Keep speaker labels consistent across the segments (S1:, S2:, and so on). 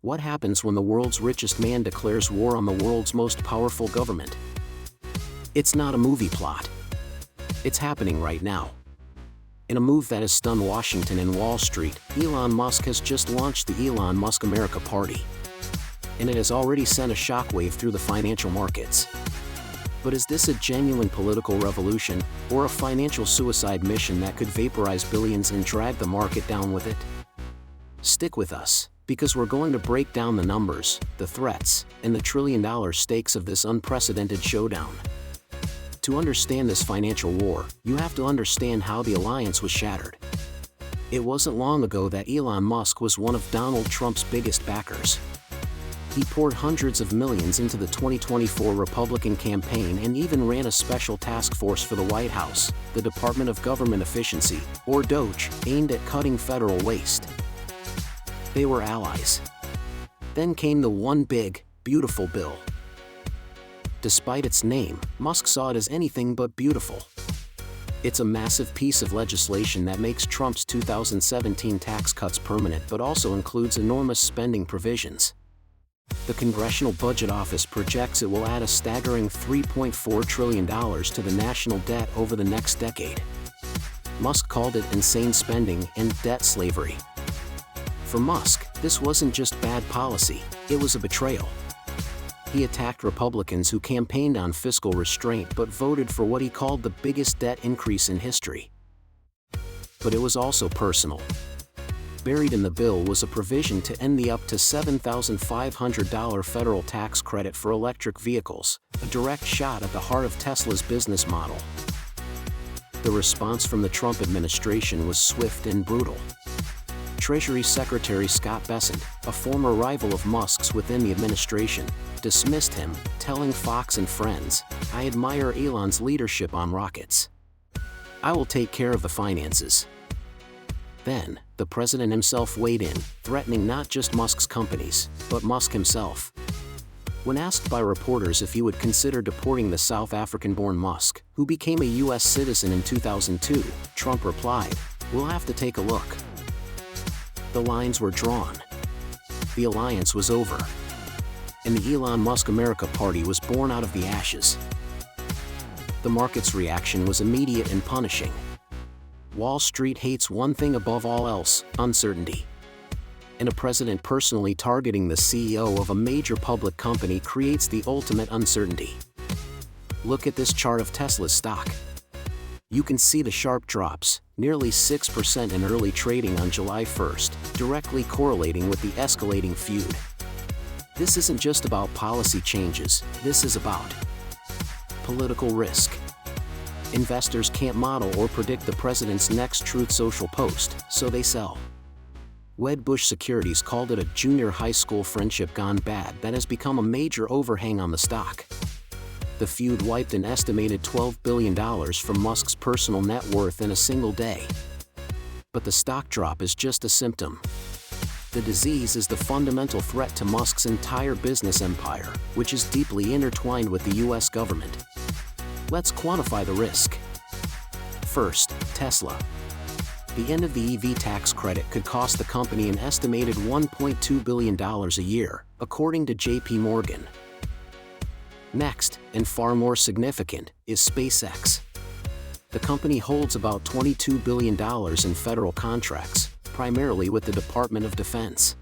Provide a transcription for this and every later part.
S1: What happens when the world's richest man declares war on the world's most powerful government? It's not a movie plot. It's happening right now. In a move that has stunned Washington and Wall Street, Elon Musk has just launched the Elon Musk America Party. And it has already sent a shockwave through the financial markets. But is this a genuine political revolution, or a financial suicide mission that could vaporize billions and drag the market down with it? Stick with us, because we're going to break down the numbers, the threats, and the trillion-dollar stakes of this unprecedented showdown. To understand this financial war, you have to understand how the alliance was shattered. It wasn't long ago that Elon Musk was one of Donald Trump's biggest backers. He poured hundreds of millions into the 2024 Republican campaign and even ran a special task force for the White House, the Department of Government Efficiency, or DOGE, aimed at cutting federal waste. They were allies. Then came the one big, beautiful bill. Despite its name, Musk saw it as anything but beautiful. It's a massive piece of legislation that makes Trump's 2017 tax cuts permanent but also includes enormous spending provisions. The Congressional Budget Office projects it will add a staggering $3.4 trillion to the national debt over the next decade. Musk called it insane spending and debt slavery. For Musk, this wasn't just bad policy, it was a betrayal. He attacked Republicans who campaigned on fiscal restraint but voted for what he called the biggest debt increase in history. But it was also personal. Buried in the bill was a provision to end the up to $7,500 federal tax credit for electric vehicles, a direct shot at the heart of Tesla's business model. The response from the Trump administration was swift and brutal. Treasury Secretary Scott Bessent, a former rival of Musk's within the administration, dismissed him, telling Fox and Friends, "I admire Elon's leadership on rockets. I will take care of the finances." Then, the president himself weighed in, threatening not just Musk's companies, but Musk himself. When asked by reporters if he would consider deporting the South African-born Musk, who became a U.S. citizen in 2002, Trump replied, "We'll have to take a look." The lines were drawn. The alliance was over. And the Elon Musk America Party was born out of the ashes. The market's reaction was immediate and punishing. Wall Street hates one thing above all else: uncertainty. And a president personally targeting the CEO of a major public company creates the ultimate uncertainty. Look at this chart of Tesla's stock. You can see the sharp drops, nearly 6% in early trading on July 1st, directly correlating with the escalating feud. This isn't just about policy changes, this is about political risk. Investors can't model or predict the president's next Truth Social post, so they sell. Wedbush Securities called it a junior high school friendship gone bad that has become a major overhang on the stock. The feud wiped an estimated $12 billion from Musk's personal net worth in a single day. But the stock drop is just a symptom. The disease is the fundamental threat to Musk's entire business empire, which is deeply intertwined with the US government. Let's quantify the risk. First, Tesla. The end of the EV tax credit could cost the company an estimated $1.2 billion a year, according to J.P. Morgan. Next, and far more significant, is SpaceX. The company holds about $22 billion in federal contracts, primarily with the Department of Defense.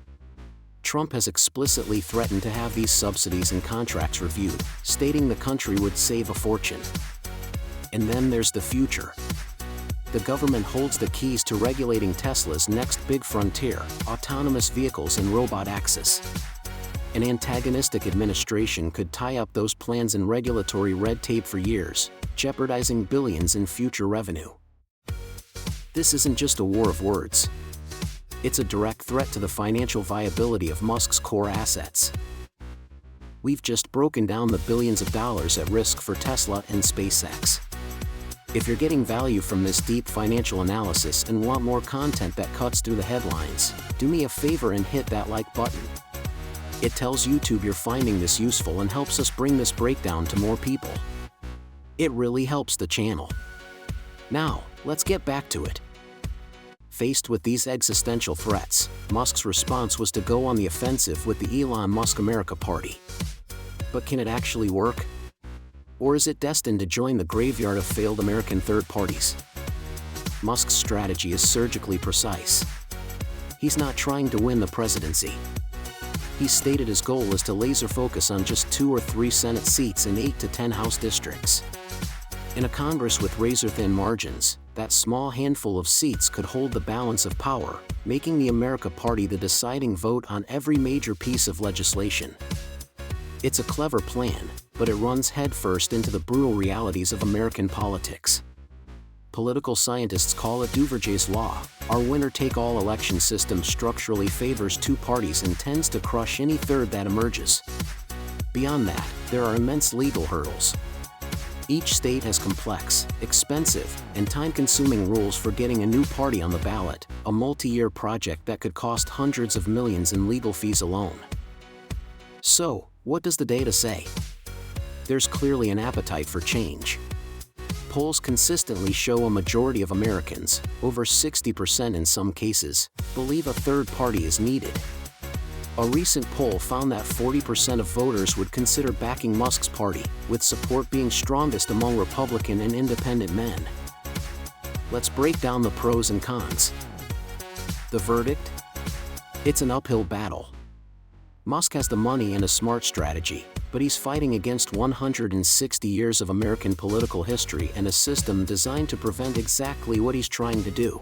S1: Trump has explicitly threatened to have these subsidies and contracts reviewed, stating the country would save a fortune. And then there's the future. The government holds the keys to regulating Tesla's next big frontier, autonomous vehicles and robot access. An antagonistic administration could tie up those plans in regulatory red tape for years, jeopardizing billions in future revenue. This isn't just a war of words. It's a direct threat to the financial viability of Musk's core assets. We've just broken down the billions of dollars at risk for Tesla and SpaceX. If you're getting value from this deep financial analysis and want more content that cuts through the headlines, do me a favor and hit that like button. It tells YouTube you're finding this useful and helps us bring this breakdown to more people. It really helps the channel. Now, let's get back to it. Faced with these existential threats, Musk's response was to go on the offensive with the Elon Musk America Party. But can it actually work? Or is it destined to join the graveyard of failed American third parties? Musk's strategy is surgically precise. He's not trying to win the presidency. He's stated his goal is to laser focus on just 2 or 3 Senate seats in 8 to 10 House districts. In a Congress with razor-thin margins, that small handful of seats could hold the balance of power, making the America Party the deciding vote on every major piece of legislation. It's a clever plan, but it runs headfirst into the brutal realities of American politics. Political scientists call it Duverger's law. Our winner-take-all election system structurally favors 2 parties and tends to crush any third that emerges. Beyond that, there are immense legal hurdles. Each state has complex, expensive, and time-consuming rules for getting a new party on the ballot, a multi-year project that could cost hundreds of millions in legal fees alone. So, what does the data say? There's clearly an appetite for change. Polls consistently show a majority of Americans, over 60% in some cases, believe a third party is needed. A recent poll found that 40% of voters would consider backing Musk's party, with support being strongest among Republican and independent men. Let's break down the pros and cons. The verdict? It's an uphill battle. Musk has the money and a smart strategy, but he's fighting against 160 years of American political history and a system designed to prevent exactly what he's trying to do.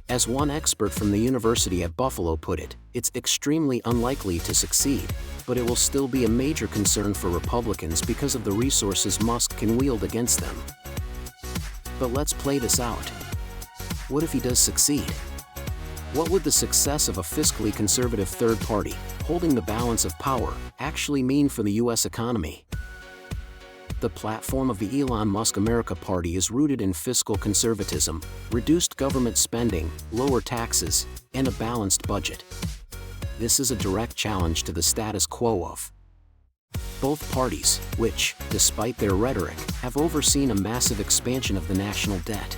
S1: As one expert from the University at Buffalo put it, it's extremely unlikely to succeed, but it will still be a major concern for Republicans because of the resources Musk can wield against them. But let's play this out. What if he does succeed? What would the success of a fiscally conservative third party, holding the balance of power, actually mean for the U.S. economy? The platform of the Elon Musk America Party is rooted in fiscal conservatism, reduced government spending, lower taxes, and a balanced budget. This is a direct challenge to the status quo of both parties, which, despite their rhetoric, have overseen a massive expansion of the national debt.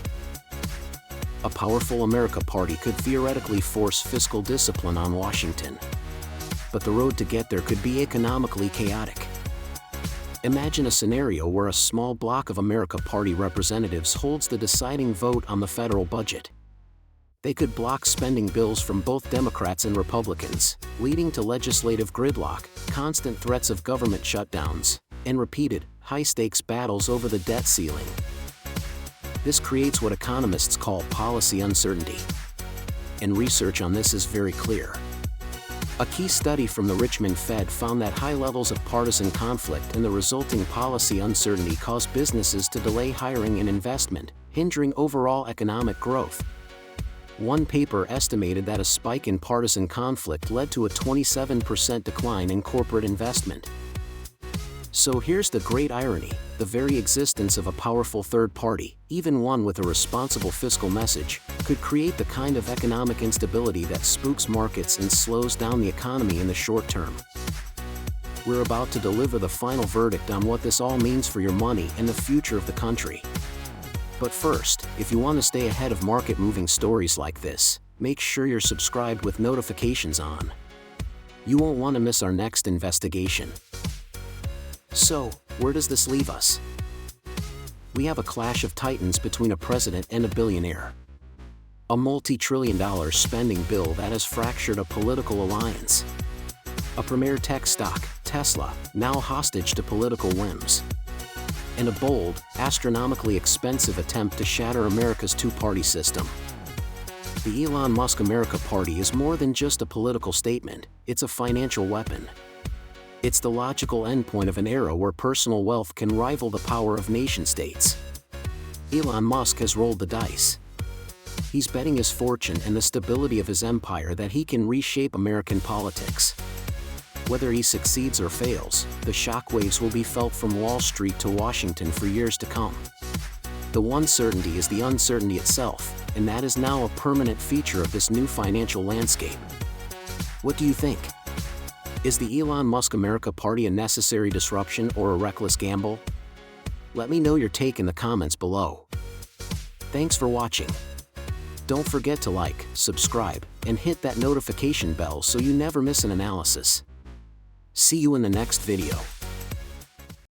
S1: A powerful America Party could theoretically force fiscal discipline on Washington. But the road to get there could be economically chaotic. Imagine a scenario where a small block of America Party representatives holds the deciding vote on the federal budget. They could block spending bills from both Democrats and Republicans, leading to legislative gridlock, constant threats of government shutdowns, and repeated, high-stakes battles over the debt ceiling. This creates what economists call policy uncertainty. And research on this is very clear. A key study from the Richmond Fed found that high levels of partisan conflict and the resulting policy uncertainty cause businesses to delay hiring and investment, hindering overall economic growth. One paper estimated that a spike in partisan conflict led to a 27% decline in corporate investment. So here's the great irony: the very existence of a powerful third party, even one with a responsible fiscal message, could create the kind of economic instability that spooks markets and slows down the economy in the short term. We're about to deliver the final verdict on what this all means for your money and the future of the country. But first, if you want to stay ahead of market-moving stories like this, make sure you're subscribed with notifications on. You won't want to miss our next investigation. So, where does this leave us? We have a clash of titans between a president and a billionaire. A multi-trillion-dollar spending bill that has fractured a political alliance. A premier tech stock, Tesla, now hostage to political whims. And a bold, astronomically expensive attempt to shatter America's two-party system. The Elon Musk America Party is more than just a political statement, it's a financial weapon. It's the logical endpoint of an era where personal wealth can rival the power of nation-states. Elon Musk has rolled the dice. He's betting his fortune and the stability of his empire that he can reshape American politics. Whether he succeeds or fails, the shockwaves will be felt from Wall Street to Washington for years to come. The one certainty is the uncertainty itself, and that is now a permanent feature of this new financial landscape. What do you think? Is the Elon Musk America Party a necessary disruption or a reckless gamble? Let me know your take in the comments below. Thanks for watching. Don't forget to like, subscribe, and hit that notification bell so you never miss an analysis. See you in the next video.